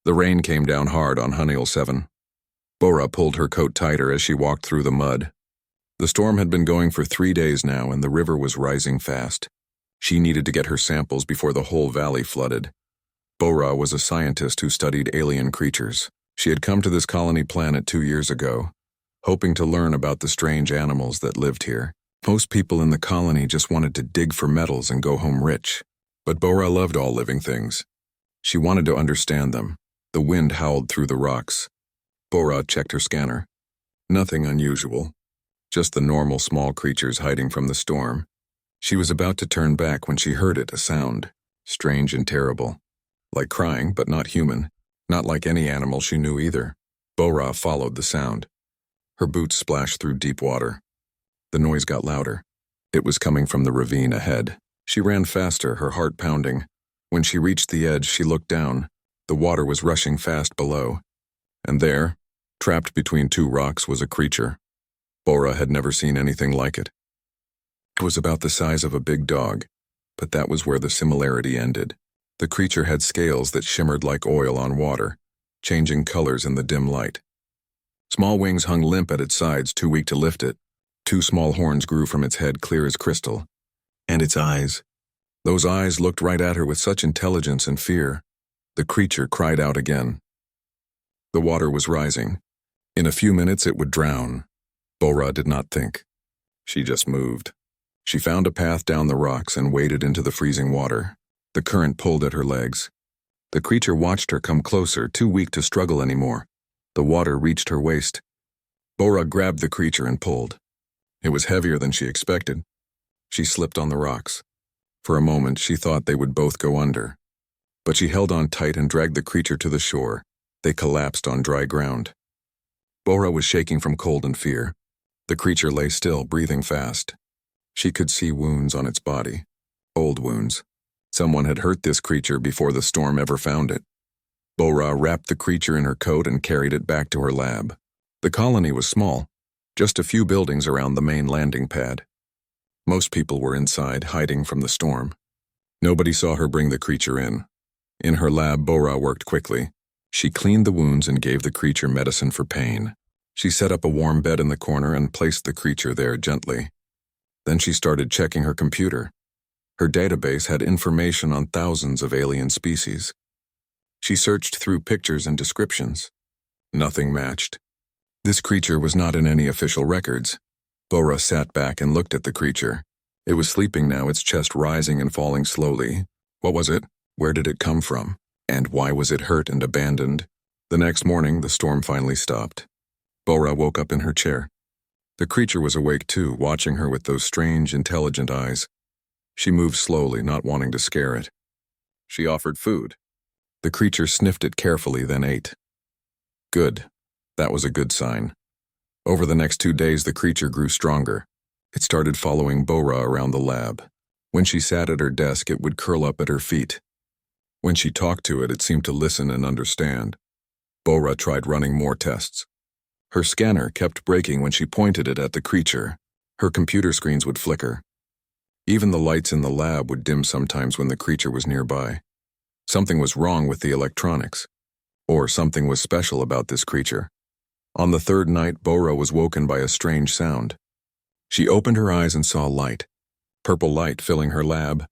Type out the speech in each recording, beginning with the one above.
The rain came down hard on Honeywell 7. Bora pulled her coat tighter as she walked through the mud. The storm had been going for 3 days now, and the river was rising fast. She needed to get her samples before the whole valley flooded. Bora was a scientist who studied alien creatures. She had come to this colony planet 2 years ago, hoping to learn about the strange animals that lived here. Most people in the colony just wanted to dig for metals and go home rich. But Bora loved all living things. She wanted to understand them. The wind howled through the rocks. Bora checked her scanner. Nothing unusual. Just the normal small creatures hiding from the storm. She was about to turn back when she heard it, a sound. Strange and terrible. Like crying, but not human. Not like any animal she knew either. Bora followed the sound. Her boots splashed through deep water. The noise got louder. It was coming from the ravine ahead. She ran faster, her heart pounding. When she reached the edge, she looked down. The water was rushing fast below. And there, trapped between 2 rocks, was a creature. Bora had never seen anything like it. It was about the size of a big dog, but that was where the similarity ended. The creature had scales that shimmered like oil on water, changing colors in the dim light. Small wings hung limp at its sides, too weak to lift it. 2 small horns grew from its head, clear as crystal. And its eyes. Those eyes looked right at her with such intelligence and fear. The creature cried out again. The water was rising. In a few minutes it would drown. Bora did not think. She just moved. She found a path down the rocks and waded into the freezing water. The current pulled at her legs. The creature watched her come closer, too weak to struggle anymore. The water reached her waist. Bora grabbed the creature and pulled. It was heavier than she expected. She slipped on the rocks. For a moment, she thought they would both go under. But she held on tight and dragged the creature to the shore. They collapsed on dry ground. Bora was shaking from cold and fear. The creature lay still, breathing fast. She could see wounds on its body. Old wounds. Someone had hurt this creature before the storm ever found it. Bora wrapped the creature in her coat and carried it back to her lab. The colony was small, just a few buildings around the main landing pad. Most people were inside, hiding from the storm. Nobody saw her bring the creature in. In her lab, Bora worked quickly. She cleaned the wounds and gave the creature medicine for pain. She set up a warm bed in the corner and placed the creature there gently. Then she started checking her computer. Her database had information on thousands of alien species. She searched through pictures and descriptions. Nothing matched. This creature was not in any official records. Bora sat back and looked at the creature. It was sleeping now, its chest rising and falling slowly. What was it? Where did it come from? And why was it hurt and abandoned? The next morning, the storm finally stopped. Bora woke up in her chair. The creature was awake too, watching her with those strange, intelligent eyes. She moved slowly, not wanting to scare it. She offered food. The creature sniffed it carefully, then ate. Good. That was a good sign. Over the next 2 days, the creature grew stronger. It started following Bora around the lab. When she sat at her desk, it would curl up at her feet. When she talked to it, it seemed to listen and understand. Bora tried running more tests. Her scanner kept breaking when she pointed it at the creature. Her computer screens would flicker. Even the lights in the lab would dim sometimes when the creature was nearby. Something was wrong with the electronics. Or something was special about this creature. On the 3rd night, Bora was woken by a strange sound. She opened her eyes and saw light. Purple light filling her lab.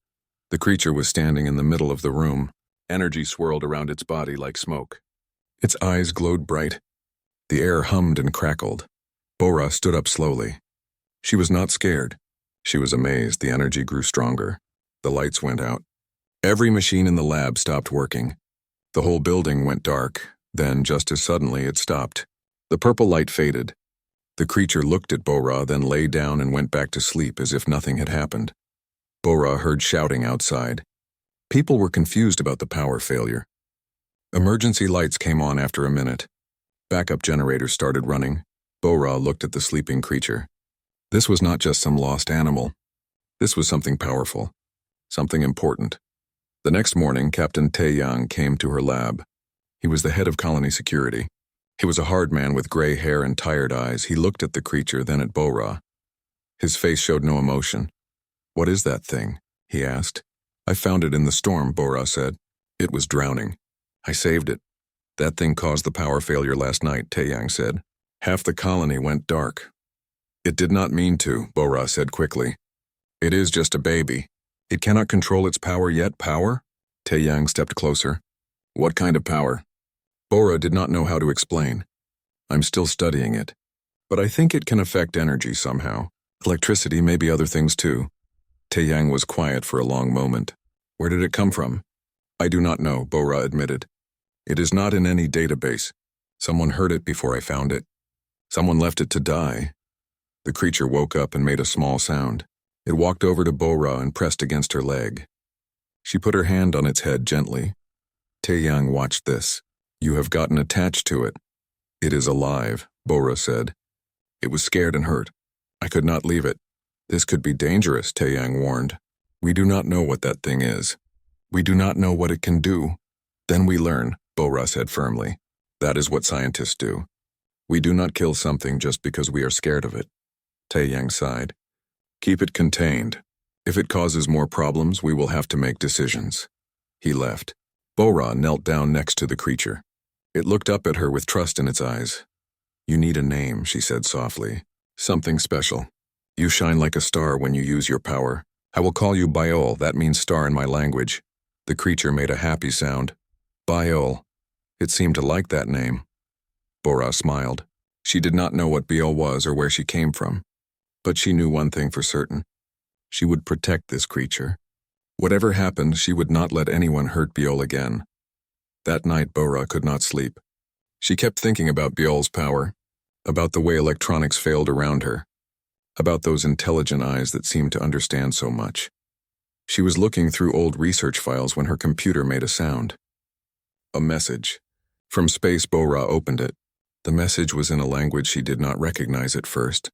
The creature was standing in the middle of the room. Energy swirled around its body like smoke. Its eyes glowed bright. The air hummed and crackled. Bora stood up slowly. She was not scared. She was amazed. The energy grew stronger. The lights went out. Every machine in the lab stopped working. The whole building went dark. Then, just as suddenly, it stopped. The purple light faded. The creature looked at Bora, then lay down and went back to sleep as if nothing had happened. Bora heard shouting outside. People were confused about the power failure. Emergency lights came on after a minute. Backup generators started running. Bora looked at the sleeping creature. This was not just some lost animal. This was something powerful. Something important. The next morning, Captain Taeyang came to her lab. He was the head of colony security. He was a hard man with gray hair and tired eyes. He looked at the creature, then at Bora. His face showed no emotion. "What is that thing?" he asked. "I found it in the storm," Bora said. "It was drowning. I saved it. That thing caused the power failure last night, Taeyang said. Half the colony went dark. It did not mean to, Bora said quickly. It is just a baby. It cannot control its power yet. Power? Taeyang stepped closer. What kind of power? Bora did not know how to explain. I'm still studying it. But I think it can affect energy somehow. Electricity, maybe other things too. Taeyang was quiet for a long moment. Where did it come from? I do not know, Bora admitted. It is not in any database. Someone heard it before I found it. Someone left it to die. The creature woke up and made a small sound. It walked over to Bora and pressed against her leg. She put her hand on its head gently. Taeyang watched this. You have gotten attached to it. It is alive, Bora said. It was scared and hurt. I could not leave it. This could be dangerous, Taeyang warned. We do not know what that thing is. We do not know what it can do. Then we learn, Bora said firmly. That is what scientists do. We do not kill something just because we are scared of it. Taeyang sighed. Keep it contained. If it causes more problems, we will have to make decisions. He left. Bora knelt down next to the creature. It looked up at her with trust in its eyes. You need a name, she said softly. Something special. You shine like a star when you use your power. I will call you Biol, that means star in my language. The creature made a happy sound. Biol. It seemed to like that name. Bora smiled. She did not know what Biol was or where she came from. But she knew one thing for certain. She would protect this creature. Whatever happened, she would not let anyone hurt Biol again. That night, Bora could not sleep. She kept thinking about Biol's power, about the way electronics failed around her, about those intelligent eyes that seemed to understand so much. She was looking through old research files when her computer made a sound. A message. From space, Bora opened it. The message was in a language she did not recognize at first.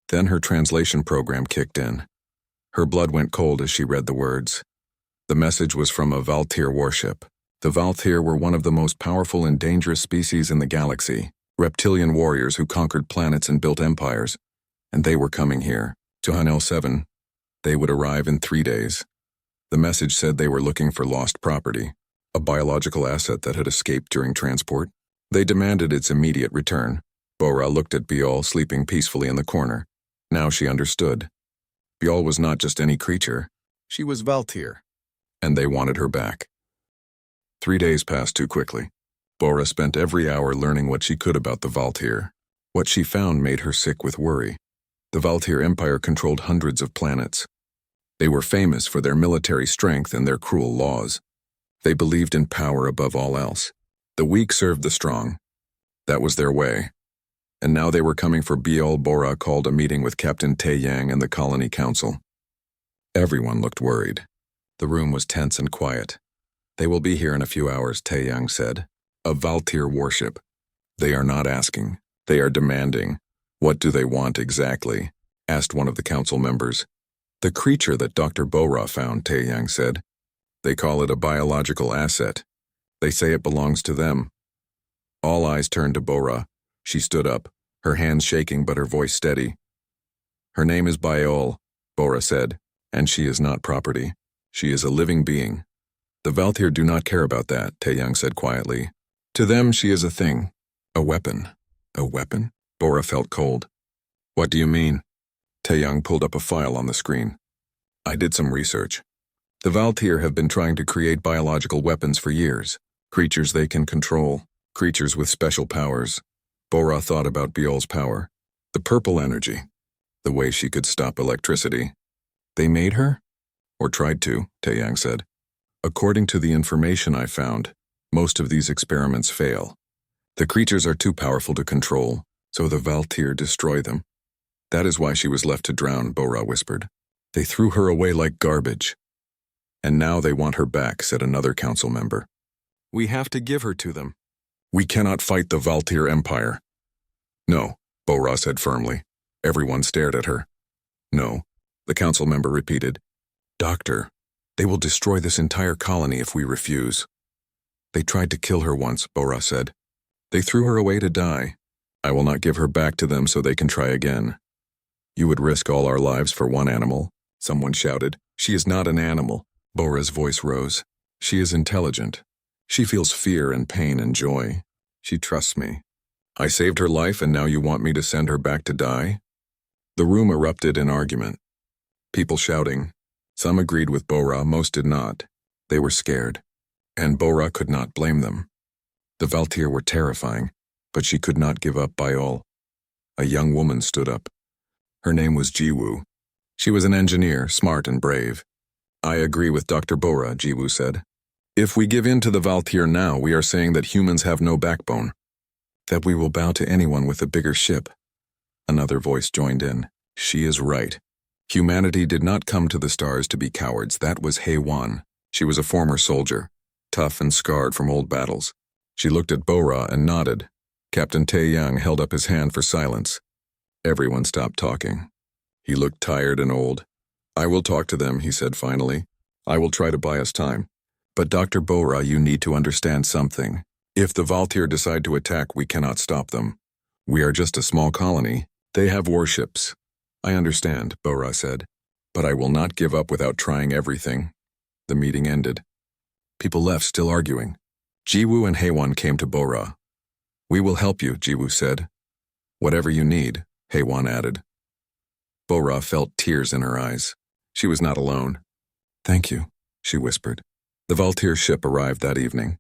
Then her translation program kicked in. Her blood went cold as she read the words. The message was from a Valtyr warship. The Valtyr were one of the most powerful and dangerous species in the galaxy, reptilian warriors who conquered planets and built empires. And they were coming here, to Hanel 7. They would arrive in 3 days. The message said they were looking for lost property, a biological asset that had escaped during transport. They demanded its immediate return. Bora looked at Biol sleeping peacefully in the corner. Now she understood. Biol was not just any creature. She was Valtyr. And they wanted her back. 3 days passed too quickly. Bora spent every hour learning what she could about the Valtyr. What she found made her sick with worry. The Valtyr Empire controlled hundreds of planets. They were famous for their military strength and their cruel laws. They believed in power above all else. The weak served the strong. That was their way. And now they were coming for Biol. Bora called a meeting with Captain Taeyang and the Colony Council. Everyone looked worried. The room was tense and quiet. They will be here in a few hours, Taeyang said. A Valtyr warship. They are not asking. They are demanding. What do they want exactly? Asked one of the council members. The creature that Dr. Bora found, Taeyang said. They call it a biological asset. They say it belongs to them. All eyes turned to Bora. She stood up, her hands shaking but her voice steady. Her name is Biol, Bora said, and she is not property. She is a living being. The Valtyr do not care about that, Taeyang said quietly. To them, she is a thing. A weapon. A weapon? Bora felt cold. What do you mean? Taeyang pulled up a file on the screen. I did some research. The Valtyr have been trying to create biological weapons for years. Creatures they can control. Creatures with special powers. Bora thought about Biol's power. The purple energy. The way she could stop electricity. They made her? Or tried to, Taeyang said. According to the information I found, most of these experiments fail. The creatures are too powerful to control, so the Valtyr destroy them. That is why she was left to drown, Bora whispered. They threw her away like garbage. And now they want her back, said another council member. We have to give her to them. We cannot fight the Valtyr Empire. No, Bora said firmly. Everyone stared at her. No, the council member repeated. Doctor, they will destroy this entire colony if we refuse. They tried to kill her once, Bora said. They threw her away to die. I will not give her back to them so they can try again. You would risk all our lives for one animal, someone shouted. She is not an animal. Bora's voice rose. She is intelligent. She feels fear and pain and joy. She trusts me. I saved her life and now you want me to send her back to die? The room erupted in argument. People shouting. Some agreed with Bora, most did not. They were scared. And Bora could not blame them. The Valtir were terrifying, but she could not give up Biol. A young woman stood up. Her name was Jiwoo. She was an engineer, smart and brave. I agree with Dr. Bora, Jiwoo said. If we give in to the Valtir now, we are saying that humans have no backbone. That we will bow to anyone with a bigger ship. Another voice joined in. She is right. Humanity did not come to the stars to be cowards. That was HFY. She was a former soldier, tough and scarred from old battles. She looked at Bora and nodded. Captain Taeyang held up his hand for silence. Everyone stopped talking. He looked tired and old. I will talk to them, he said finally. I will try to buy us time. But Dr. Bora, you need to understand something. If the Valtir decide to attack, we cannot stop them. We are just a small colony. They have warships. I understand, Bora said. But I will not give up without trying everything. The meeting ended. People left still arguing. Jiwoo and HFY came to Bora. We will help you, Jiwoo said. Whatever you need, HFY added. Bora felt tears in her eyes. She was not alone. Thank you, she whispered. The Valtir ship arrived that evening.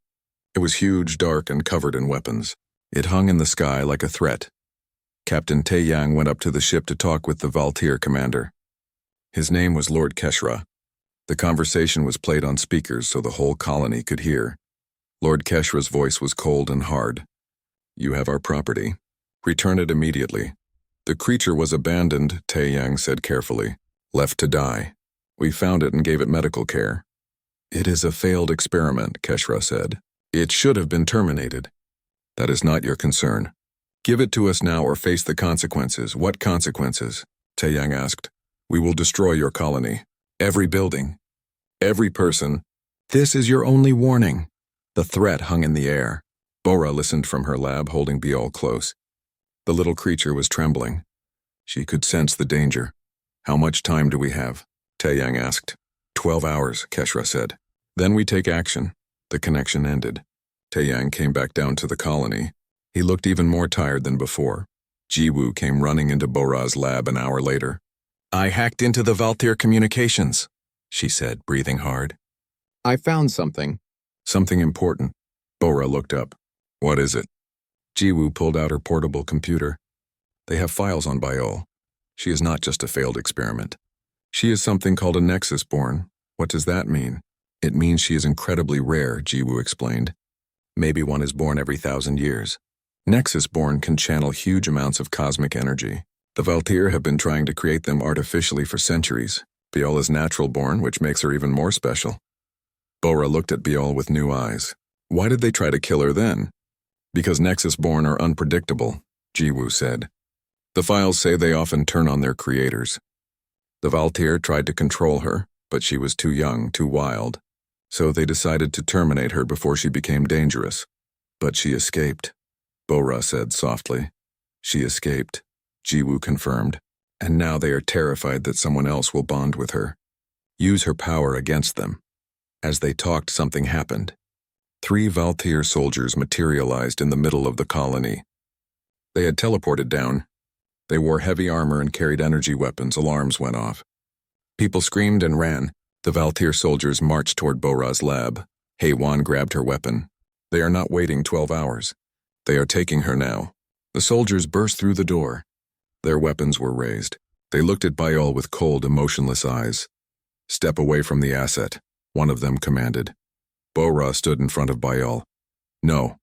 It was huge, dark, and covered in weapons. It hung in the sky like a threat. Captain Taeyang went up to the ship to talk with the Valtir commander. His name was Lord Keshra. The conversation was played on speakers so the whole colony could hear. Lord Keshra's voice was cold and hard. You have our property. Return it immediately. The creature was abandoned, Taeyang said carefully. Left to die. We found it and gave it medical care. It is a failed experiment, Keshra said. It should have been terminated. That is not your concern. Give it to us now or face the consequences. What consequences? Taeyang asked. We will destroy your colony. Every building. Every person. This is your only warning. The threat hung in the air. Bora listened from her lab, holding Biol close. The little creature was trembling. She could sense the danger. How much time do we have? Taeyang asked. 12 hours, Keshra said. Then we take action. The connection ended. Taeyang came back down to the colony. He looked even more tired than before. Jiwoo came running into Bora's lab an hour later. I hacked into the Valtir communications, she said, breathing hard. I found something. Something important. Bora looked up. What is it? Jiwoo pulled out her portable computer. They have files on Biol. She is not just a failed experiment. She is something called a Nexus-born. What does that mean? It means she is incredibly rare, Jiwoo explained. Maybe one is born every 1,000 years. Nexus-born can channel huge amounts of cosmic energy. The Valtir have been trying to create them artificially for centuries. Biol is natural-born, which makes her even more special. Bora looked at Biol with new eyes. Why did they try to kill her then? Because Nexus-born are unpredictable, Jiwoo said. The files say they often turn on their creators. The Valtir tried to control her, but she was too young, too wild. So they decided to terminate her before she became dangerous. But she escaped, Bora said softly. She escaped, Jiwoo confirmed, and now they are terrified that someone else will bond with her. Use her power against them. As they talked, something happened. 3 Valtir soldiers materialized in the middle of the colony. They had teleported down. They wore heavy armor and carried energy weapons. Alarms went off. People screamed and ran. The Valtir soldiers marched toward Bora's lab. HFY grabbed her weapon. They are not waiting 12 hours. They are taking her now. The soldiers burst through the door. Their weapons were raised. They looked at Biol with cold, emotionless eyes. Step away from the asset, one of them commanded. Bora stood in front of Biol. No.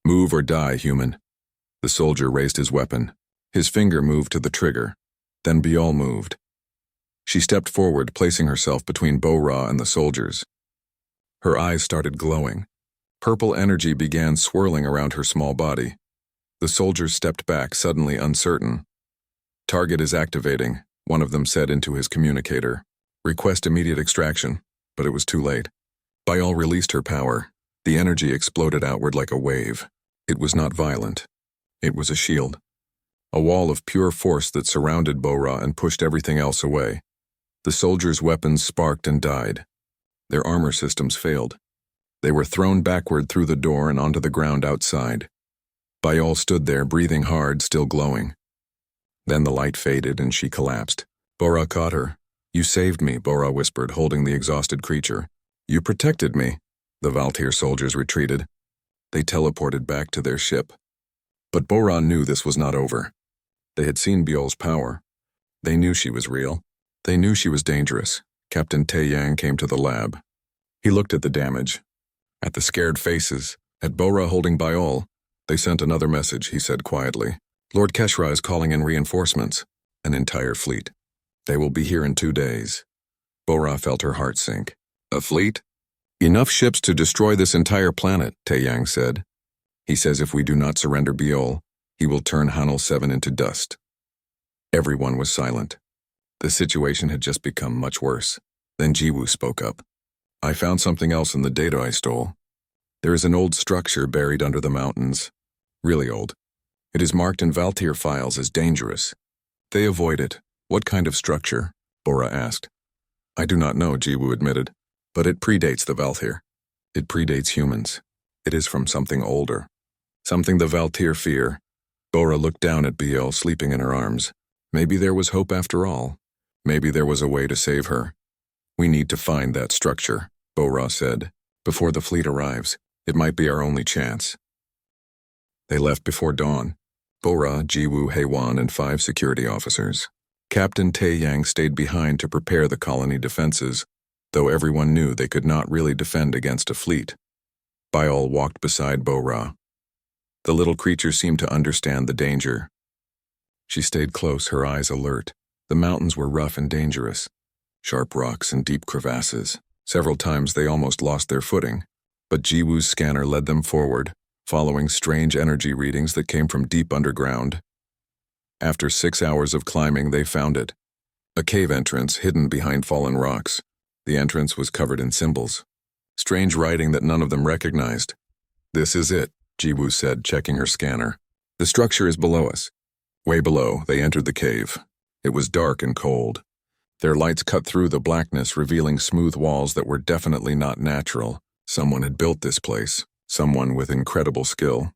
Move or die, human. The soldier raised his weapon. His finger moved to the trigger. Then Biol moved. She stepped forward, placing herself between Bora and the soldiers. Her eyes started glowing. Purple energy began swirling around her small body. The soldiers stepped back, suddenly uncertain. Target is activating, one of them said into his communicator. Request immediate extraction, but it was too late. Biol released her power. The energy exploded outward like a wave. It was not violent. It was a shield. A wall of pure force that surrounded Bora and pushed everything else away. The soldiers' weapons sparked and died. Their armor systems failed. They were thrown backward through the door and onto the ground outside. Bayal stood there, breathing hard, still glowing. Then the light faded and she collapsed. Bora caught her. "You saved me," Bora whispered, holding the exhausted creature. "You protected me." The Valtir soldiers retreated. They teleported back to their ship. But Bora knew this was not over. They had seen Biol's power. They knew she was real. They knew she was dangerous. Captain Taeyang came to the lab. He looked at the damage, at the scared faces, at Bora holding Biol. "They sent another message," he said quietly. "Lord Keshra is calling in reinforcements. An entire fleet. They will be here in 2 days." Bora felt her heart sink. "A fleet? Enough ships to destroy this entire planet," Taeyang said. "He says if we do not surrender Biol, he will turn Hanel 7 into dust." Everyone was silent. The situation had just become much worse. Then Jiwoo spoke up. "I found something else in the data I stole. There is an old structure buried under the mountains. Really old. It is marked in Valtir files as dangerous. They avoid it." "What kind of structure?" Bora asked. "I do not know," Jiwoo admitted. "But it predates the Valtir. It predates humans. It is from something older. Something the Valtir fear." Bora looked down at Biel sleeping in her arms. Maybe there was hope after all. Maybe there was a way to save her. "We need to find that structure," Bora said. "Before the fleet arrives. It might be our only chance." They left before dawn. Bora, Jiwoo, Haewon, and 5 security officers. Captain Taeyang stayed behind to prepare the colony defenses, though everyone knew they could not really defend against a fleet. Biol walked beside Bora. The little creature seemed to understand the danger. She stayed close, her eyes alert. The mountains were rough and dangerous. Sharp rocks and deep crevasses. Several times they almost lost their footing, but Jiwoo's scanner led them forward, following strange energy readings that came from deep underground. After 6 hours of climbing, they found it. A cave entrance hidden behind fallen rocks. The entrance was covered in symbols. Strange writing that none of them recognized. "This is it," Jiwoo said, checking her scanner. "The structure is below us." Way below, they entered the cave. It was dark and cold. Their lights cut through the blackness, revealing smooth walls that were definitely not natural. Someone had built this place, someone with incredible skill.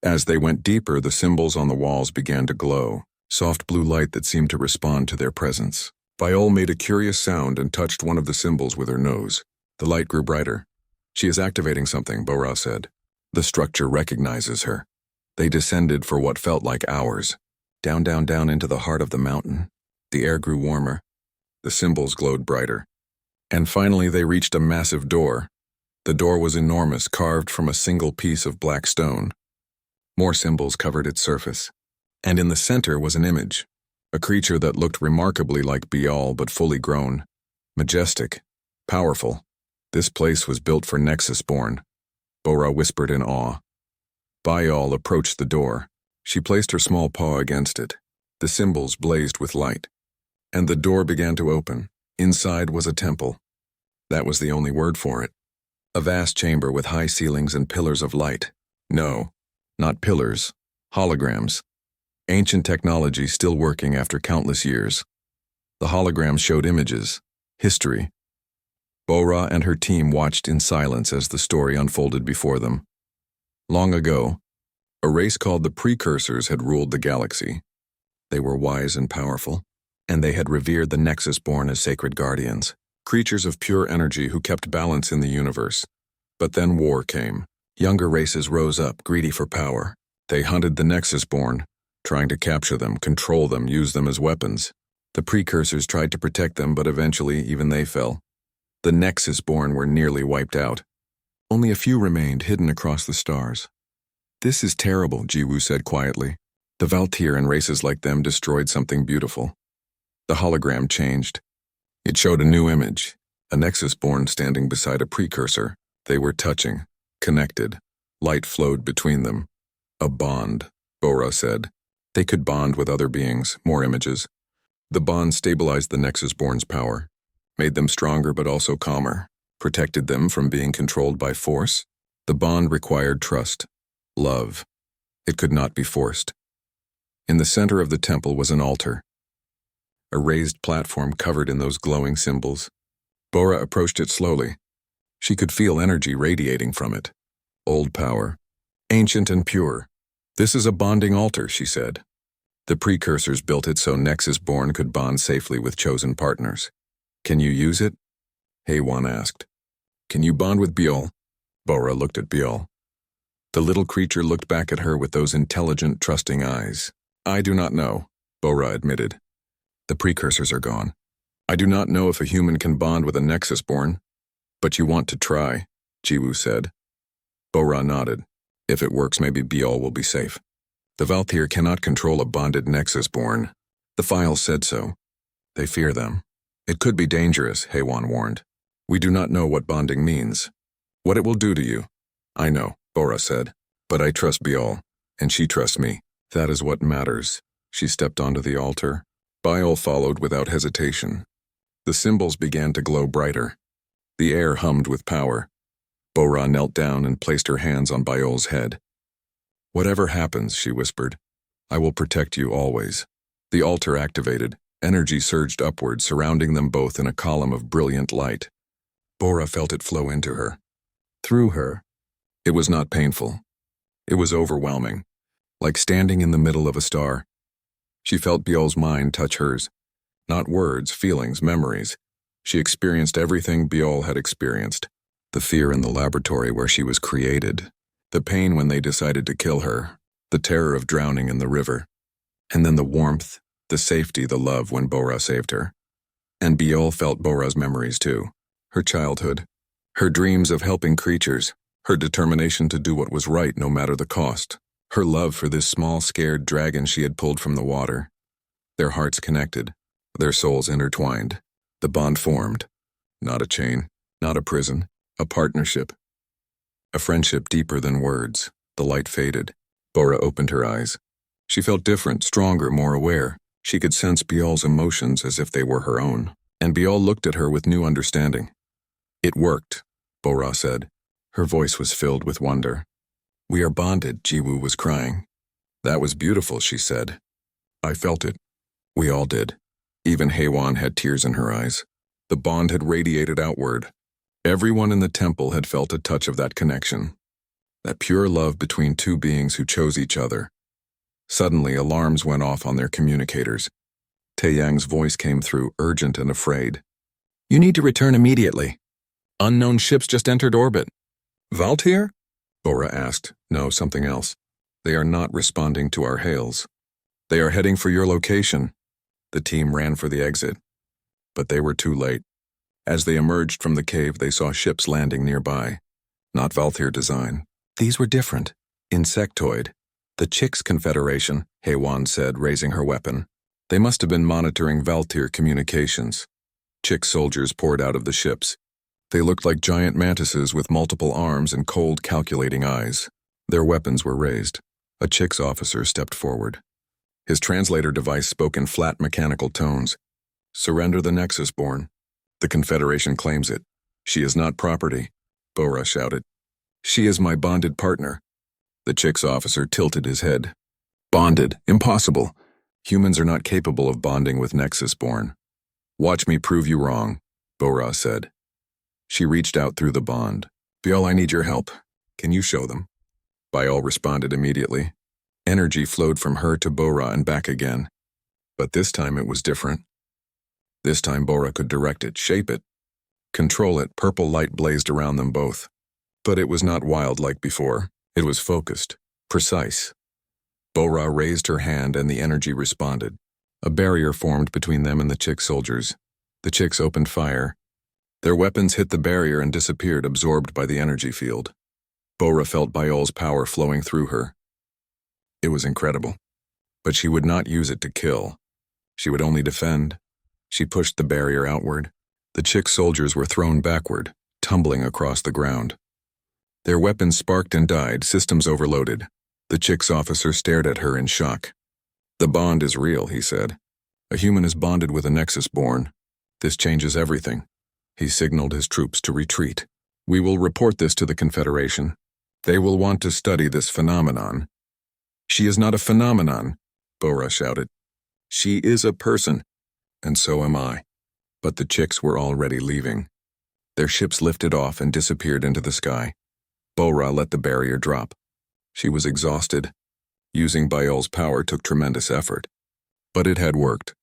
As they went deeper, the symbols on the walls began to glow, soft blue light that seemed to respond to their presence. Biol made a curious sound and touched one of the symbols with her nose. The light grew brighter. "She is activating something," Bora said. "The structure recognizes her." They descended for what felt like hours. Down, down, down into the heart of the mountain. The air grew warmer. The symbols glowed brighter. And finally they reached a massive door. The door was enormous, carved from a single piece of black stone. More symbols covered its surface. And in the center was an image. A creature that looked remarkably like Biol but fully grown. Majestic. Powerful. This place was built for Nexus-born. Bora whispered in awe. Biol approached the door. She placed her small paw against it. The symbols blazed with light. And the door began to open. Inside was a temple. That was the only word for it. A vast chamber with high ceilings and pillars of light. No, not pillars. Holograms. Ancient technology still working after countless years. The holograms showed images. History. Bora and her team watched in silence as the story unfolded before them. Long ago, a race called the Precursors had ruled the galaxy. They were wise and powerful, and they had revered the Nexus-born as sacred guardians, creatures of pure energy who kept balance in the universe. But then war came. Younger races rose up, greedy for power. They hunted the Nexus-born, trying to capture them, control them, use them as weapons. The Precursors tried to protect them, but eventually even they fell. The Nexus-born were nearly wiped out. Only a few remained, hidden across the stars. "This is terrible," Jiwoo said quietly. "The Valtir and races like them destroyed something beautiful." The hologram changed. It showed a new image, a Nexus-born standing beside a Precursor. They were touching, connected. Light flowed between them. "A bond," Bora said. They could bond with other beings, more images. The bond stabilized the Nexus-born's power, made them stronger but also calmer, protected them from being controlled by force. The bond required trust, love. It could not be forced. In the center of the temple was an altar, a raised platform covered in those glowing symbols. Bora approached it slowly. She could feel energy radiating from it. Old power. Ancient and pure. This is a bonding altar, she said. The precursors built it so Nexus-born could bond safely with chosen partners. Can you use it? HFY asked. Can you bond with Biol? Bora looked at Biol. The little creature looked back at her with those intelligent, trusting eyes. I do not know, Bora admitted. The precursors are gone. I do not know if a human can bond with a Nexus-born, but you want to try, Jiwoo said. Bora nodded. If it works, maybe Biol will be safe. The Valthyr cannot control a bonded Nexus-born. The files said so. They fear them. It could be dangerous, HFY warned. We do not know what bonding means. What it will do to you. I know, Bora said. But I trust Biol, and she trusts me. That is what matters. She stepped onto the altar. Biol followed without hesitation. The symbols began to glow brighter. The air hummed with power. Bora knelt down and placed her hands on Biol's head. Whatever happens, she whispered, I will protect you always. The altar activated. Energy surged upward, surrounding them both in a column of brilliant light. Bora felt it flow into her. Through her. It was not painful. It was overwhelming, like standing in the middle of a star. She felt Biol's mind touch hers. Not words, feelings, memories. She experienced everything Biol had experienced. The fear in the laboratory where she was created. The pain when they decided to kill her. The terror of drowning in the river. And then the warmth, the safety, the love when Bora saved her. And Biol felt Bora's memories too. Her childhood. Her dreams of helping creatures. Her determination to do what was right no matter the cost. Her love for this small, scared dragon she had pulled from the water. Their hearts connected. Their souls intertwined. The bond formed. Not a chain. Not a prison. A partnership. A friendship deeper than words. The light faded. Bora opened her eyes. She felt different, stronger, more aware. She could sense Biol's emotions as if they were her own. And Biol looked at her with new understanding. It worked, Bora said. Her voice was filled with wonder. We are bonded, Jiwoo was crying. That was beautiful, she said. I felt it. We all did. Even HFY had tears in her eyes. The bond had radiated outward. Everyone in the temple had felt a touch of that connection. That pure love between two beings who chose each other. Suddenly, alarms went off on their communicators. Taeyang's voice came through, urgent and afraid. You need to return immediately. Unknown ships just entered orbit. Valthyr? Bora asked. No, something else. They are not responding to our hails. They are heading for your location. The team ran for the exit. But they were too late. As they emerged from the cave, they saw ships landing nearby. Not Valthyr design. These were different. Insectoid. The Chicks Confederation, HFY said, raising her weapon. They must have been monitoring Valthyr communications. Chick soldiers poured out of the ships. They looked like giant mantises with multiple arms and cold, calculating eyes. Their weapons were raised. A Chicks officer stepped forward. His translator device spoke in flat mechanical tones. Surrender the Nexus-born. The Confederation claims it. She is not property, Bora shouted. She is my bonded partner. The Chicks officer tilted his head. Bonded? Impossible. Humans are not capable of bonding with Nexus-born. Watch me prove you wrong, Bora said. She reached out through the bond. Biol, I need your help. Can you show them? Biol responded immediately. Energy flowed from her to Bora and back again. But this time it was different. This time Bora could direct it, shape it, control it. Purple light blazed around them both. But it was not wild like before. It was focused, precise. Bora raised her hand and the energy responded. A barrier formed between them and the Chick soldiers. The Chicks opened fire. Their weapons hit the barrier and disappeared, absorbed by the energy field. Bora felt Biol's power flowing through her. It was incredible. But she would not use it to kill. She would only defend. She pushed the barrier outward. The Chick soldiers were thrown backward, tumbling across the ground. Their weapons sparked and died, systems overloaded. The Chicks officer stared at her in shock. The bond is real, he said. A human is bonded with a Nexus-born. This changes everything. He signaled his troops to retreat. We will report this to the Confederation. They will want to study this phenomenon. She is not a phenomenon, Bora shouted. She is a person, and so am I. But the Chicks were already leaving. Their ships lifted off and disappeared into the sky. Bora let the barrier drop. She was exhausted. Using Biol's power took tremendous effort. But it had worked.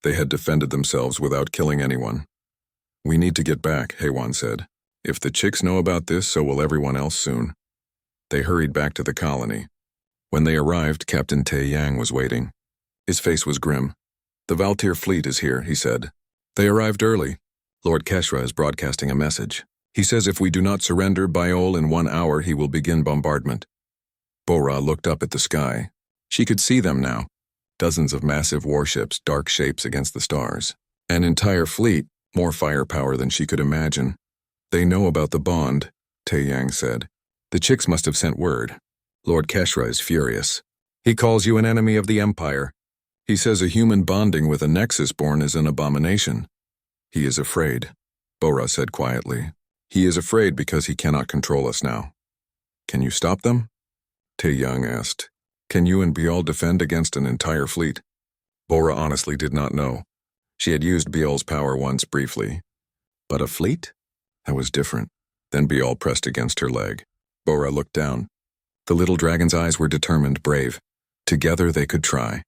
They had defended themselves without killing anyone. "We need to get back," Haywan said. "If the chicks know about this, so will everyone else soon." They hurried back to the colony. When they arrived, Captain Tae Yang was waiting. His face was grim. "The Valtir fleet is here," he said. "They arrived early. Lord Keshra is broadcasting a message. He says if we do not surrender Biol in 1 hour, he will begin bombardment." Bora looked up at the sky. She could see them now. Dozens of massive warships, dark shapes against the stars. An entire fleet, more firepower than she could imagine. "They know about the bond," Tae Yang said. "The chicks must have sent word." Lord Keshra is furious. "He calls you an enemy of the Empire. He says a human bonding with a Nexus-born is an abomination." "He is afraid," Bora said quietly. "He is afraid because he cannot control us now." "Can you stop them?" Tae Yang asked. "Can you and Biol defend against an entire fleet?" Bora honestly did not know. She had used Biol's power once briefly. But a fleet? That was different. Then Biol pressed against her leg. Bora looked down. The little dragon's eyes were determined, brave. Together they could try.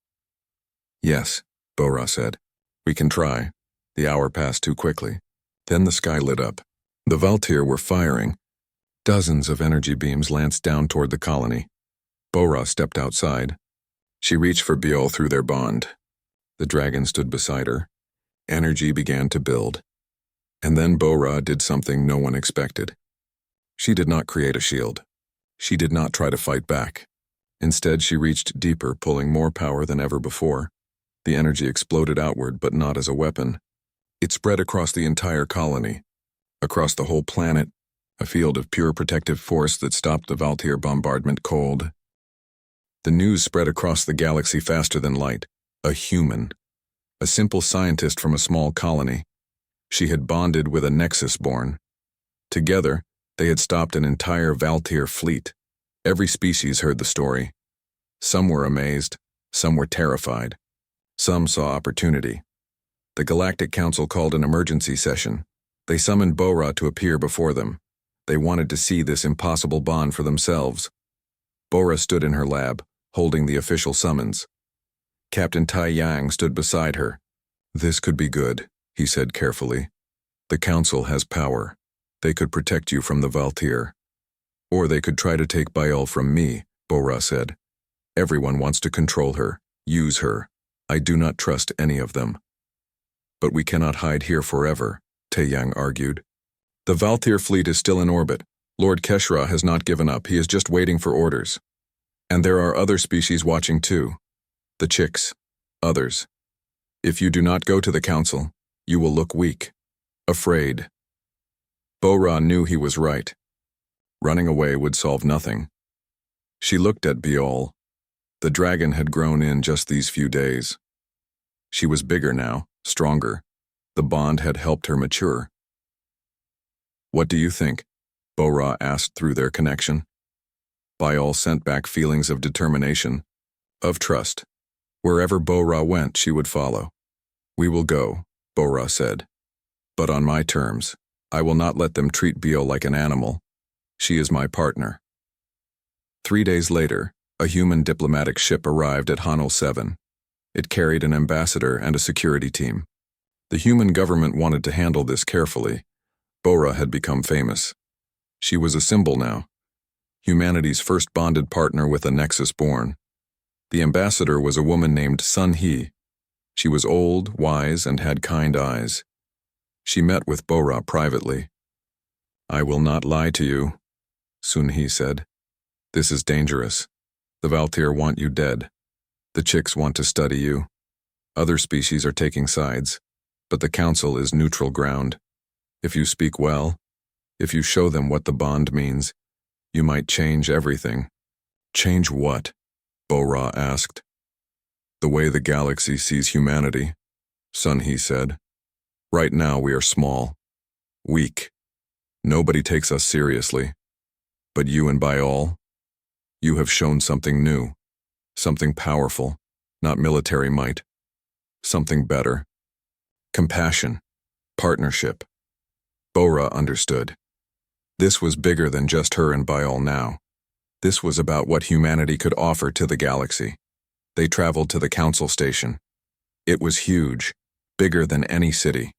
"Yes," Bora said. "We can try." The hour passed too quickly. Then the sky lit up. The Valtir were firing. Dozens of energy beams lanced down toward the colony. Bora stepped outside. She reached for Biol through their bond. The dragon stood beside her. Energy began to build. And then Bora did something no one expected. She did not create a shield. She did not try to fight back. Instead, she reached deeper, pulling more power than ever before. The energy exploded outward, but not as a weapon. It spread across the entire colony, across the whole planet, a field of pure protective force that stopped the Valtir bombardment cold. The news spread across the galaxy faster than light. A human. A simple scientist from a small colony. She had bonded with a Nexus-born. Together, they had stopped an entire Valtir fleet. Every species heard the story. Some were amazed, some were terrified. Some saw opportunity. The Galactic Council called an emergency session. They summoned Bora to appear before them. They wanted to see this impossible bond for themselves. Bora stood in her lab, holding the official summons. Captain Tae Yang stood beside her. "This could be good," he said carefully. "The Council has power. They could protect you from the Valtir. Or they could try to take Biol from me," Bora said. "Everyone wants to control her, use her. I do not trust any of them." "But we cannot hide here forever," Tae Yang argued. "The Valtir fleet is still in orbit. Lord Keshra has not given up. He is just waiting for orders. And there are other species watching too. The chicks. Others. If you do not go to the council, you will look weak. Afraid." Bora knew he was right. Running away would solve nothing. She looked at Biol. The dragon had grown in just these few days. She was bigger now, stronger. The bond had helped her mature. "What do you think?" Bora asked through their connection. Biol sent back feelings of determination, of trust. Wherever Bora went, she would follow. "We will go," Bora said. "But on my terms. I will not let them treat Biol like an animal. She is my partner." 3 days later, a human diplomatic ship arrived at Hanul 7. It carried an ambassador and a security team. The human government wanted to handle this carefully. Bora had become famous. She was a symbol now. Humanity's first bonded partner with a Nexus-born. The ambassador was a woman named Sun Hee. She was old, wise, and had kind eyes. She met with Bora privately. "I will not lie to you," Sun Hee said. "This is dangerous. The Valtir want you dead. The chicks want to study you. Other species are taking sides, but the council is neutral ground. If you speak well, if you show them what the bond means, you might change everything." "Change what?" Bora asked. "The way the galaxy sees humanity," Sun Hee said. "Right now we are small, weak. Nobody takes us seriously. But you and Biol, you have shown something new, something powerful, not military might. Something better. Compassion, partnership. Bora understood. This was bigger than just her and Biol now. This was about what humanity could offer to the galaxy. They traveled to the council station. It was huge, bigger than any city.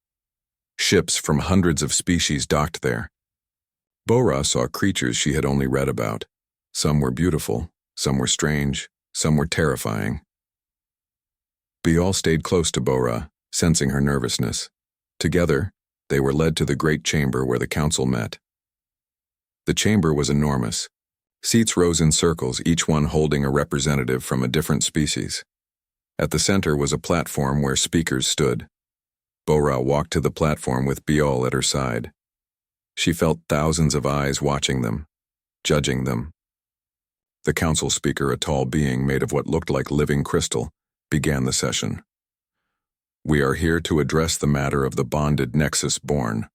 Ships from hundreds of species docked there. Bora saw creatures she had only read about. Some were beautiful, some were strange, some were terrifying. Biol stayed close to Bora, sensing her nervousness. Together, they were led to the great chamber where the council met. The chamber was enormous. Seats rose in circles, each one holding a representative from a different species. At the center was a platform where speakers stood. Bora walked to the platform with Biol at her side. She felt thousands of eyes watching them, judging them. The council speaker, a tall being made of what looked like living crystal, began the session. "We are here to address the matter of the bonded Nexus born.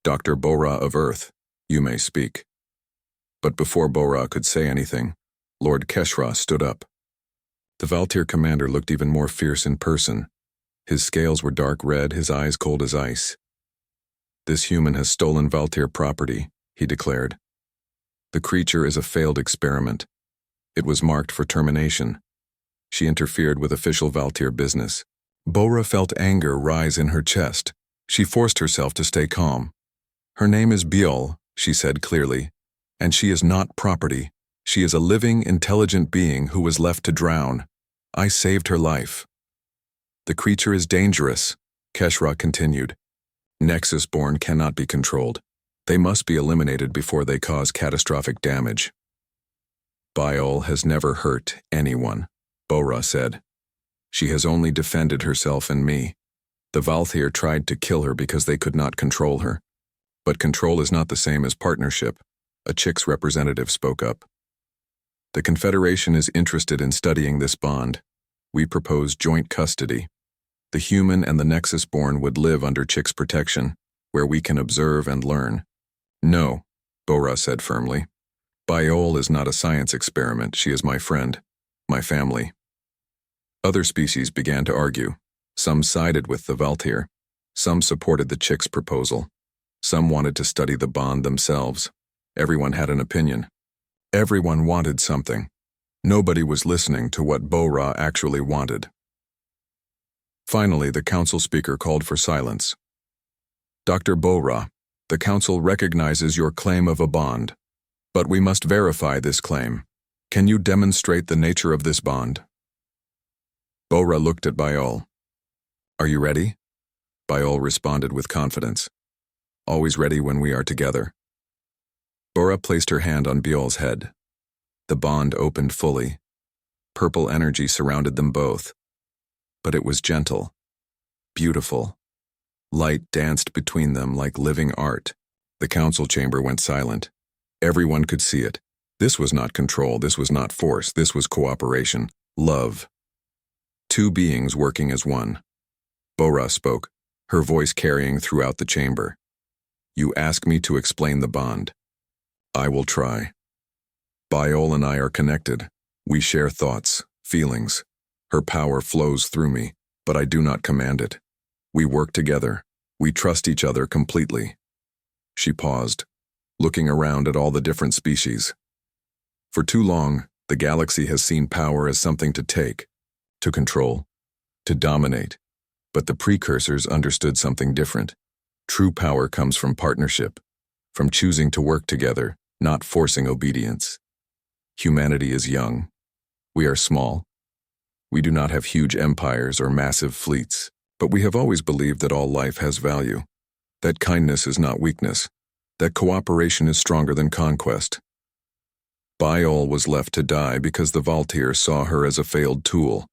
Dr. Bora of Earth, you may speak." But before Bora could say anything, Lord Keshra stood up. The Valtir commander looked even more fierce in person. His scales were dark red, his eyes cold as ice. "This human has stolen Valtir property," he declared. "The creature is a failed experiment. It was marked for termination. She interfered with official Valtir business." Bora felt anger rise in her chest. She forced herself to stay calm. "Her name is Biol," she said clearly, "and she is not property. She is a living, intelligent being who was left to drown. I saved her life." "The creature is dangerous," Keshra continued. "Nexus-born cannot be controlled. They must be eliminated before they cause catastrophic damage." "Biol has never hurt anyone," Bora said. "She has only defended herself and me. The Valthir tried to kill her because they could not control her. But control is not the same as partnership," a Chick's representative spoke up. "The Confederation is interested in studying this bond. We propose joint custody. The human and the Nexus-born would live under Chick's protection, where we can observe and learn." "No," Bora said firmly. "Biol is not a science experiment. She is my friend, my family." Other species began to argue. Some sided with the Valtir. Some supported the Chick's proposal. Some wanted to study the bond themselves. Everyone had an opinion. Everyone wanted something. Nobody was listening to what Bora actually wanted. Finally, the council speaker called for silence. "Dr. Bora, the council recognizes your claim of a bond, but we must verify this claim. Can you demonstrate the nature of this bond?" Bora looked at Biol. "Are you ready?" Biol responded with confidence. "Always ready when we are together." Bora placed her hand on Biol's head. The bond opened fully. Purple energy surrounded them both. But it was gentle, beautiful. Light danced between them like living art. The council chamber went silent. Everyone could see it. This was not control, this was not force, this was cooperation, love. Two beings working as one. Bora spoke, her voice carrying throughout the chamber. "You ask me to explain the bond. I will try. Biol and I are connected. We share thoughts, feelings. Her power flows through me, but I do not command it. We work together. We trust each other completely." She paused, looking around at all the different species. For too long, the galaxy has seen power as something to take, to control, to dominate. But the precursors understood something different. True power comes from partnership, from choosing to work together, not forcing obedience. Humanity is young. We are small. We do not have huge empires or massive fleets, but we have always believed that all life has value, that kindness is not weakness, that cooperation is stronger than conquest. Biol was left to die because the Valtir saw her as a failed tool.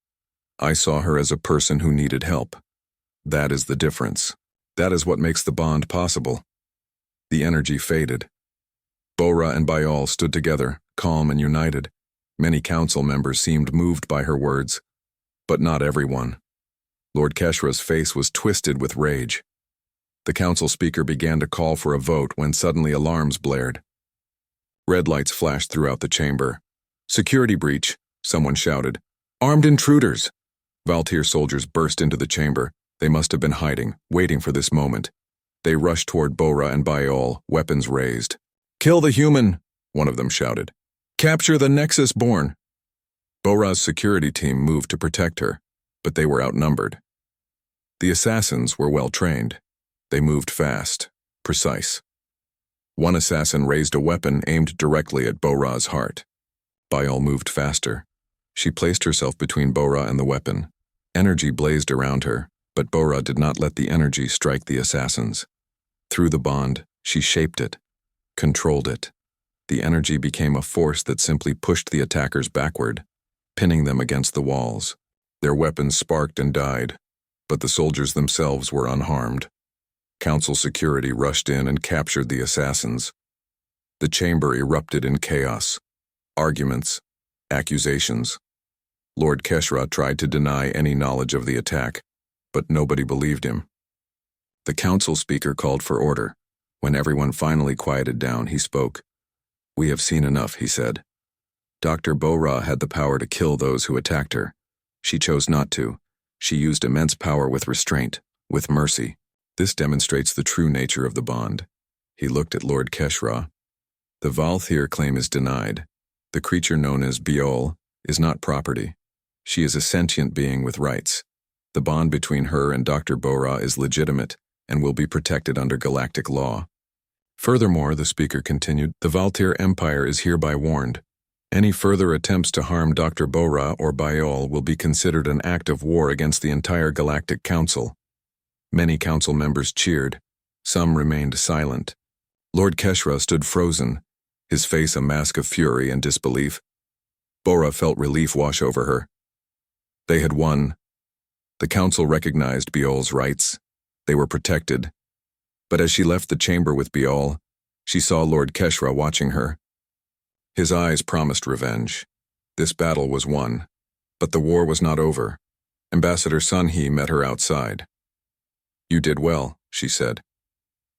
I saw her as a person who needed help. That is the difference. That is what makes the bond possible. The energy faded. Bora and Biol stood together, calm and united. Many council members seemed moved by her words, but not everyone. Lord Keshra's face was twisted with rage. The council speaker began to call for a vote when suddenly alarms blared. Red lights flashed throughout the chamber. "Security breach," someone shouted. "Armed intruders!" Valtir soldiers burst into the chamber. They must have been hiding, waiting for this moment. They rushed toward Bora and Biol, weapons raised. "Kill the human!" one of them shouted. "Capture the Nexus-born!" Bora's security team moved to protect her, but they were outnumbered. The assassins were well trained. They moved fast, precise. One assassin raised a weapon aimed directly at Bora's heart. Biol moved faster. She placed herself between Bora and the weapon. Energy blazed around her, but Bora did not let the energy strike the assassins. Through the bond, she shaped it, controlled it. The energy became a force that simply pushed the attackers backward, pinning them against the walls. Their weapons sparked and died, but the soldiers themselves were unharmed. Council security rushed in and captured the assassins. The chamber erupted in chaos. Arguments, accusations. Lord Keshra tried to deny any knowledge of the attack, but nobody believed him. The council speaker called for order. When everyone finally quieted down, he spoke. "We have seen enough," he said. Dr. Bora had the power to kill those who attacked her. She chose not to. She used immense power with restraint, with mercy. This demonstrates the true nature of the bond. He looked at Lord Keshra. The Valthir claim is denied. The creature known as Biol is not property. She is a sentient being with rights. The bond between her and Dr. Bora is legitimate and will be protected under galactic law. Furthermore, the speaker continued, the Valthir Empire is hereby warned. Any further attempts to harm Dr. Bora or Biol will be considered an act of war against the entire Galactic Council. Many council members cheered. Some remained silent. Lord Keshra stood frozen, his face a mask of fury and disbelief. Bora felt relief wash over her. They had won. The council recognized Biol's rights. They were protected. But as she left the chamber with Biol, she saw Lord Keshra watching her. His eyes promised revenge. This battle was won. But the war was not over. Ambassador Sunhee met her outside. "You did well," she said.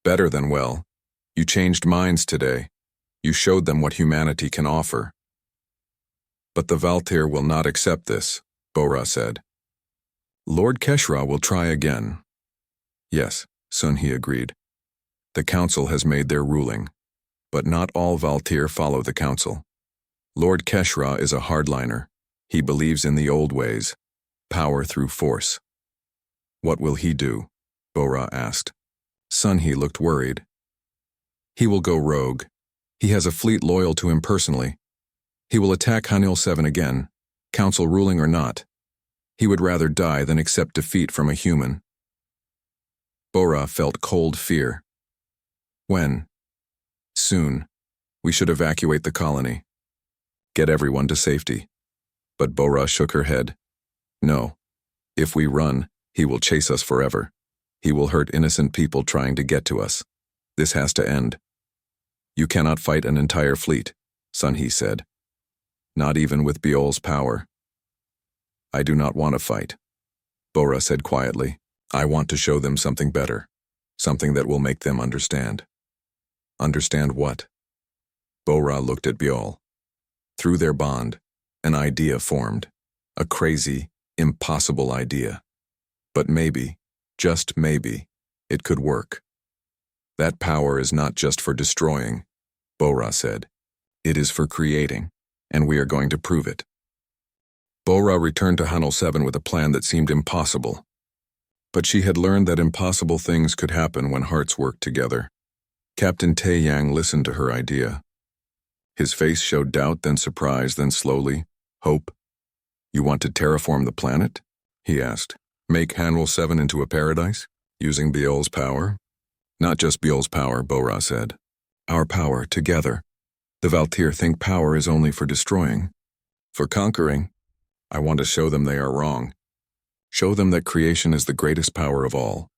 "Better than well. You changed minds today. You showed them what humanity can offer." "But the Valthir will not accept this," Bora said. "Lord Keshra will try again." "Yes," Sunhee agreed. "The council has made their ruling. But not all Valthir follow the council. Lord Keshra is a hardliner. He believes in the old ways, power through force." "What will he do?" Bora asked. Sunhee looked worried. "He will go rogue. He has a fleet loyal to him personally. He will attack Hanil 7 again, council ruling or not. He would rather die than accept defeat from a human." Bora felt cold fear. "When?" "Soon. We should evacuate the colony. Get everyone to safety." But Bora shook her head. "No. If we run, he will chase us forever. He will hurt innocent people trying to get to us. This has to end." "You cannot fight an entire fleet," Sunhee said. "Not even with Biol's power." "I do not want to fight," Bora said quietly. "I want to show them something better, something that will make them understand." "Understand what?" Bora looked at Biol. Through their bond, an idea formed. A crazy, impossible idea. But maybe, just maybe, it could work. "That power is not just for destroying," Bora said. "It is for creating, and we are going to prove it." Bora returned to Hanil 7 with a plan that seemed impossible. But she had learned that impossible things could happen when hearts worked together. Captain Taeyang listened to her idea. His face showed doubt, then surprise, then slowly, hope. "You want to terraform the planet?" he asked. "Make Hanil 7 into a paradise? Using Biol's power?" "Not just Biol's power," Bora said. "Our power, together. The Valthir think power is only for destroying. For conquering, I want to show them they are wrong. Show them that creation is the greatest power of all."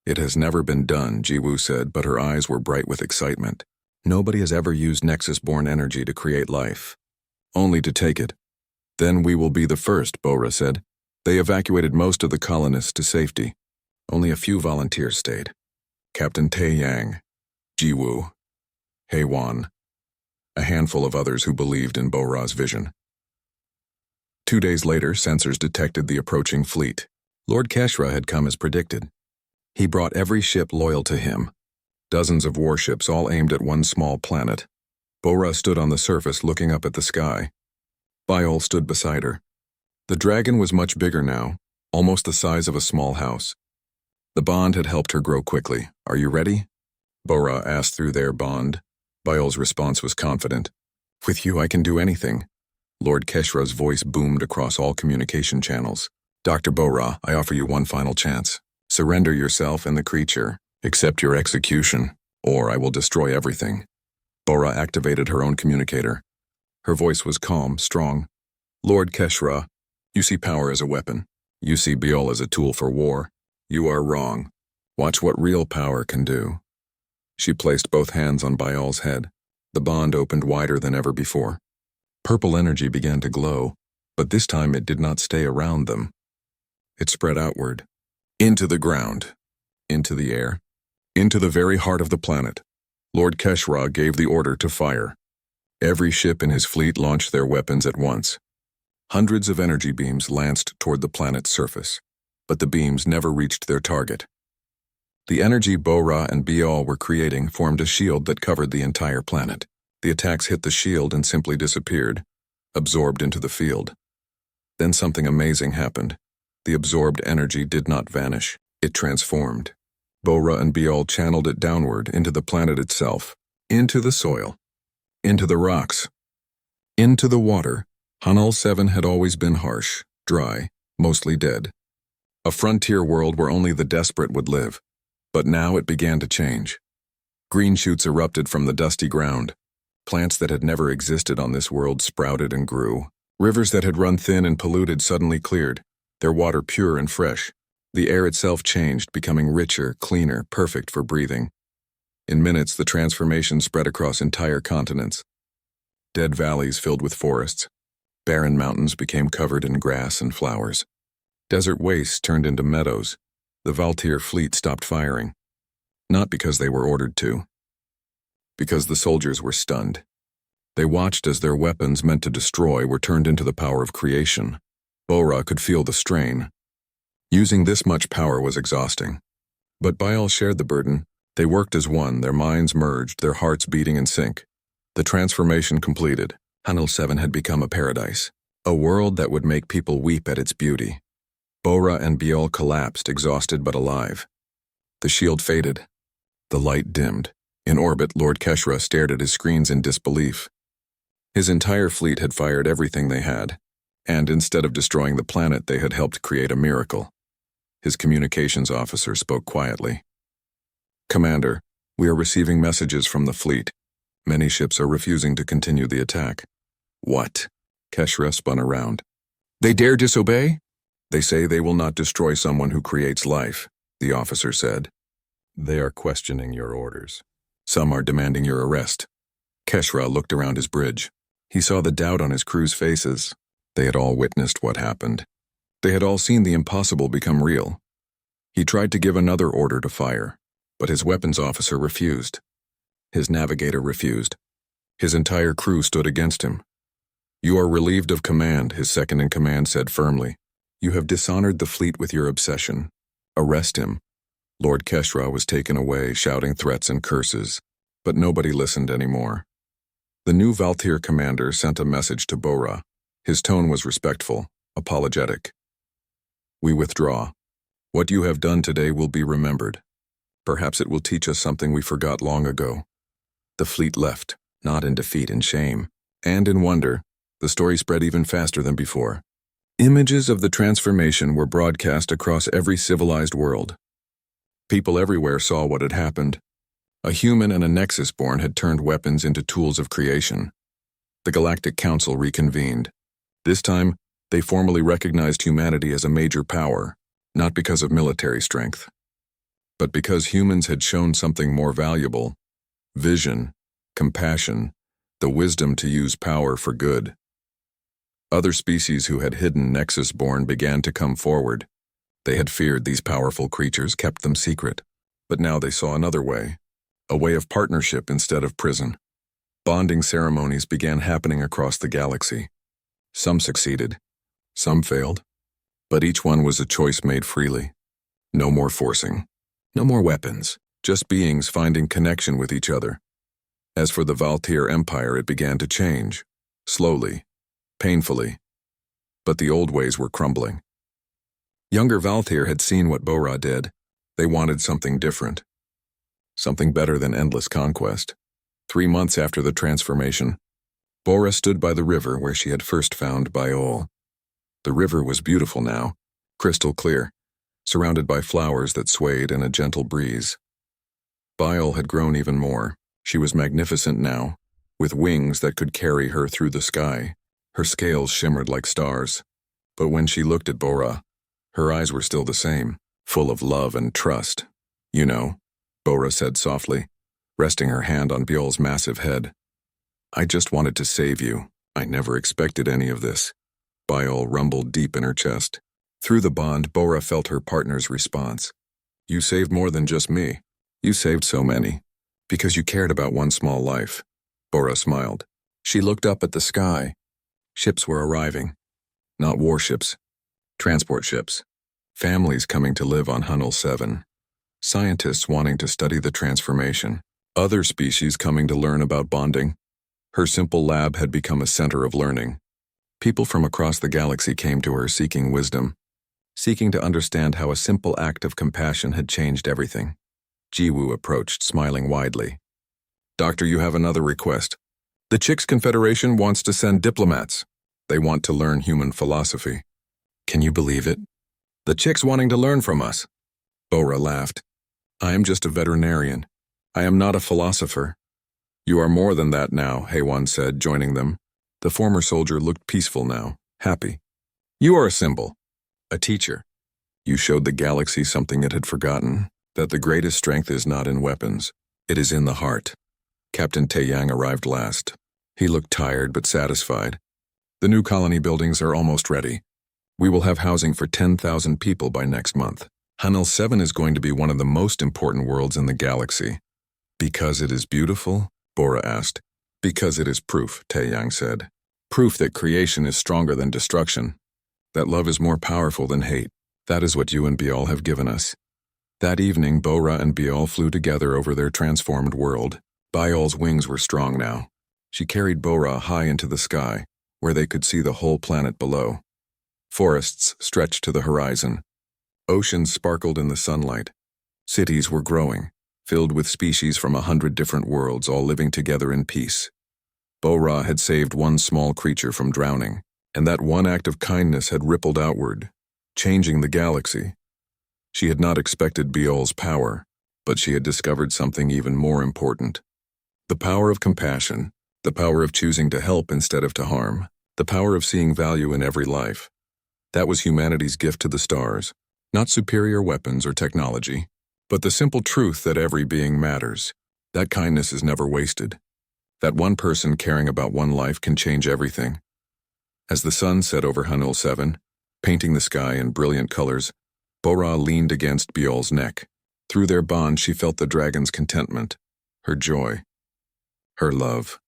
"It has never been done," Jiwoo said, but her eyes were bright with excitement. "Nobody has ever used Nexus-born energy to create life. Only to take it." "Then we will be the first," Bora said. They evacuated most of the colonists to safety. Only a few volunteers stayed. Captain Taeyang, Jiwoo, Haewon, a handful of others who believed in Bora's vision. 2 days later, sensors detected the approaching fleet. Lord Keshra had come as predicted. He brought every ship loyal to him, dozens of warships all aimed at one small planet. Bora stood on the surface looking up at the sky. Biol stood beside her. The dragon was much bigger now, almost the size of a small house. The bond had helped her grow quickly. "Are you ready?" Bora asked through their bond. Biol's response was confident. "With you I can do anything." Lord Keshra's voice boomed across all communication channels. "Dr. Bora, I offer you one final chance. Surrender yourself and the creature. Accept your execution, or I will destroy everything." Bora activated her own communicator. Her voice was calm, strong. "Lord Keshra, you see power as a weapon. You see Biol as a tool for war. You are wrong. Watch what real power can do." She placed both hands on Biol's head. The bond opened wider than ever before. Purple energy began to glow, but this time it did not stay around them. It spread outward, into the ground, into the air, into the very heart of the planet. Lord Keshra gave the order to fire. Every ship in his fleet launched their weapons at once. Hundreds of energy beams lanced toward the planet's surface, but the beams never reached their target. The energy Bora and Biol were creating formed a shield that covered the entire planet. The attacks hit the shield and simply disappeared, absorbed into the field. Then something amazing happened. The absorbed energy did not vanish. It transformed. Bora and Biol channeled it downward into the planet itself, into the soil, into the rocks, into the water. Hunnul 7 had always been harsh, dry, mostly dead. A frontier world where only the desperate would live. But now it began to change. Green shoots erupted from the dusty ground. Plants that had never existed on this world sprouted and grew. Rivers that had run thin and polluted suddenly cleared, their water pure and fresh. The air itself changed, becoming richer, cleaner, perfect for breathing. In minutes, the transformation spread across entire continents. Dead valleys filled with forests. Barren mountains became covered in grass and flowers. Desert wastes turned into meadows. The Valtir fleet stopped firing. Not because they were ordered to. Because the soldiers were stunned. They watched as their weapons meant to destroy were turned into the power of creation. Bora could feel the strain. Using this much power was exhausting. But Biol shared the burden. They worked as one, their minds merged, their hearts beating in sync. The transformation completed. Hunnul 7 had become a paradise. A world that would make people weep at its beauty. Bora and Biol collapsed, exhausted but alive. The shield faded. The light dimmed. In orbit, Lord Keshra stared at his screens in disbelief. His entire fleet had fired everything they had, and instead of destroying the planet, they had helped create a miracle. His communications officer spoke quietly. "Commander, we are receiving messages from the fleet. Many ships are refusing to continue the attack." "What?" Keshra spun around. "They dare disobey?" "They say they will not destroy someone who creates life," the officer said. "They are questioning your orders. Some are demanding your arrest." Keshra looked around his bridge. He saw the doubt on his crew's faces. They had all witnessed what happened. They had all seen the impossible become real. He tried to give another order to fire, but his weapons officer refused. His navigator refused. His entire crew stood against him. "You are relieved of command," his second-in-command said firmly. "You have dishonored the fleet with your obsession. Arrest him." Lord Keshra was taken away, shouting threats and curses, but nobody listened anymore. The new Valtir commander sent a message to Bora. His tone was respectful, apologetic. "We withdraw. What you have done today will be remembered. Perhaps it will teach us something we forgot long ago." The fleet left, not in defeat and shame, and in wonder. The story spread even faster than before. Images of the transformation were broadcast across every civilized world. People everywhere saw what had happened. A human and a Nexus-born had turned weapons into tools of creation. The Galactic Council reconvened. This time, they formally recognized humanity as a major power, not because of military strength, but because humans had shown something more valuable: vision, compassion, the wisdom to use power for good. Other species who had hidden Nexus-born began to come forward. They had feared these powerful creatures, kept them secret, but now they saw another way, a way of partnership instead of prison. Bonding ceremonies began happening across the galaxy. Some succeeded, some failed, but each one was a choice made freely. No more forcing. No more weapons, just beings finding connection with each other. As for the Valtir Empire, it began to change. Slowly, painfully. But the old ways were crumbling. Younger Valtir had seen what Bora did. They wanted something different. Something better than endless conquest. 3 months after the transformation, Bora stood by the river where she had first found Biol. The river was beautiful now, crystal clear, surrounded by flowers that swayed in a gentle breeze. Biol had grown even more. She was magnificent now, with wings that could carry her through the sky. Her scales shimmered like stars. But when she looked at Bora, her eyes were still the same, full of love and trust. You know, Bora said softly, resting her hand on Biol's massive head. I just wanted to save you. I never expected any of this. Biol rumbled deep in her chest. Through the bond, Bora felt her partner's response. You saved more than just me. You saved so many. Because you cared about one small life. Bora smiled. She looked up at the sky. Ships were arriving. Not warships. Transport ships. Families coming to live on Hunnel 7. Scientists wanting to study the transformation. Other species coming to learn about bonding. Her simple lab had become a center of learning. People from across the galaxy came to her seeking wisdom, seeking to understand how a simple act of compassion had changed everything. Jiwoo approached, smiling widely. Doctor, you have another request. The Chicks Confederation wants to send diplomats. They want to learn human philosophy. Can you believe it? The Chicks wanting to learn from us. Bora laughed. I am just a veterinarian. I am not a philosopher. You are more than that now, Haewon said, joining them. The former soldier looked peaceful now, happy. You are a symbol, a teacher. You showed the galaxy something it had forgotten, that the greatest strength is not in weapons, it is in the heart. Captain Taeyang arrived last. He looked tired but satisfied. The new colony buildings are almost ready. We will have housing for 10,000 people by next month. Hunnel 7 is going to be one of the most important worlds in the galaxy. Because it is beautiful? Bora asked. Because it is proof, Taeyang said. Proof that creation is stronger than destruction. That love is more powerful than hate. That is what you and Biol have given us. That evening, Bora and Biol flew together over their transformed world. Biol's wings were strong now. She carried Bora high into the sky, where they could see the whole planet below. Forests stretched to the horizon. Oceans sparkled in the sunlight. Cities were growing, filled with species from 100 different worlds, all living together in peace. Bora had saved one small creature from drowning, and that one act of kindness had rippled outward, changing the galaxy. She had not expected Biol's power, but she had discovered something even more important. The power of compassion, the power of choosing to help instead of to harm, the power of seeing value in every life. That was humanity's gift to the stars, not superior weapons or technology, but the simple truth that every being matters. That kindness is never wasted. That one person caring about one life can change everything. As the sun set over Hunnel 7, painting the sky in brilliant colors, Bora leaned against Biol's neck. Through their bond, she felt the dragon's contentment, her joy, her love.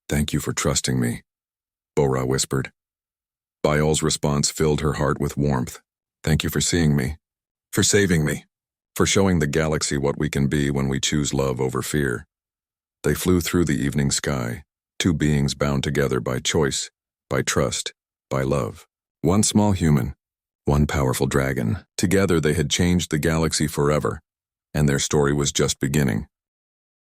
Thank you for trusting me, Bora whispered. Biol's response filled her heart with warmth. Thank you for seeing me, for saving me, for showing the galaxy what we can be when we choose love over fear. They flew through the evening sky, two beings bound together by choice, by trust, by love. One small human, one powerful dragon. Together they had changed the galaxy forever, and their story was just beginning.